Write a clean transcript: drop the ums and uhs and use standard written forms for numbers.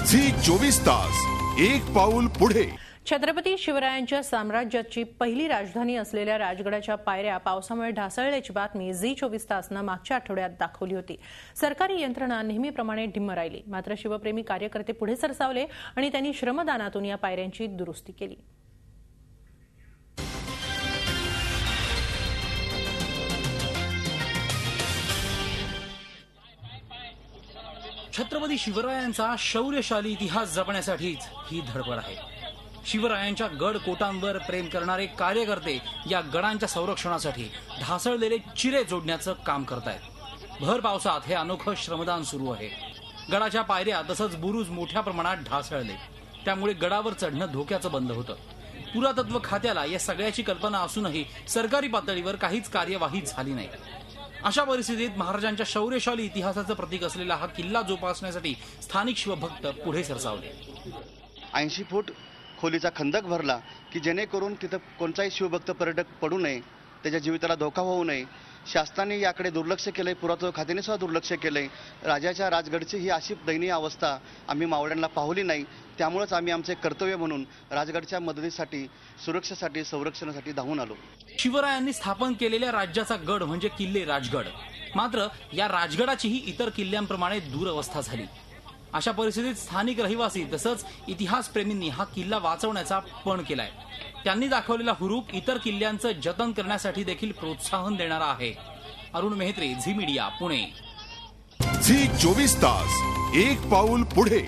Zee 24 तास एक पाऊल पुढे। छत्रपती शिवरायांच्या साम्राज्याची पहिली राजधानी असलेल्या राजगडाच्या पायऱ्या पावसामुळे ढासळल्याची बातमी झी 24 तासनं मागच्या आठवड्यात दाखवली होती। सरकारी यंत्रणा नेहमीप्रमाणे ढिम्म राहिली, मात्र शिवप्रेमी कार्यकर्ते पुढे सरसावले आणि त्यांनी श्रमदानातून या पायऱ्यांची दुरुस्ती केली। छत्रपती शिवरायांचा शौर्यशाली इतिहास जपण्यासाठीच ही धडपड आहे। शिवरायांच्या गड कोटांवर प्रेम करणारे कार्यकर्ते या गडांच्या संरक्षणासाठी ढासळलेले चिरे जोडण्याचं काम करतायत। भर पावसात हे अनोखं श्रमदान सुरू आहे। गडाच्या पायऱ्या तसंच बुरुज मोठ्या प्रमाणात ढासळले, त्यामुळे गडावर चढणं धोक्याचं बनलं होतं। पुरातत्व खात्याला या सगळ्याची कल्पना असूनही सरकारी पातळीवर काहीच कार्यवाही झाली नाही। अशा परिस्थितीत महाराजांच्या शौर्यशाली इतिहासाचं प्रतीक असलेला हा किल्ला जोपासण्यासाठी स्थानिक शिवभक्त पुढे सरसावले। 80 फूट खोलीचा खंदक भरला की जेणेकरून तिथं कोणताही शिवभक्त पर्यटक पडू नये, त्याच्या जीविताला धोका होऊ नये। शासनाने याकडे दुर्लक्ष केलंय, पुरातत्व खात्याने सुद्धा दुर्लक्ष केलंय। राजाच्या राजगडची ही अशी दयनीय अवस्था आम्ही मावळ्यांना पाहिली नाही, त्यामुळेच आम्ही आमचे कर्तव्य म्हणून राजगडच्या मदतीसाठी, सुरक्षेसाठी, संरक्षणासाठी धावून आलो। शिवरायांनी स्थापन केलेल्या राज्याचा गड म्हणजे किल्ले राजगड, मात्र या राजगडाचीही इतर किल्ल्यांप्रमाणे दुरवस्था झाली। अशा परिस्थितीत स्थानिक रहिवासी तसंच इतिहासप्रेमींनी हा किल्ला वाचवण्याचा पण केलाय। त्यांनी दाखवलेला हुरूप इतर किल्ल्यांचं जतन करण्यासाठी देखील प्रोत्साहन देणारा आहे। अरुण मेहत्रे, झी मीडिया, पुणे। झी 24 तास एक पाऊल पुढे।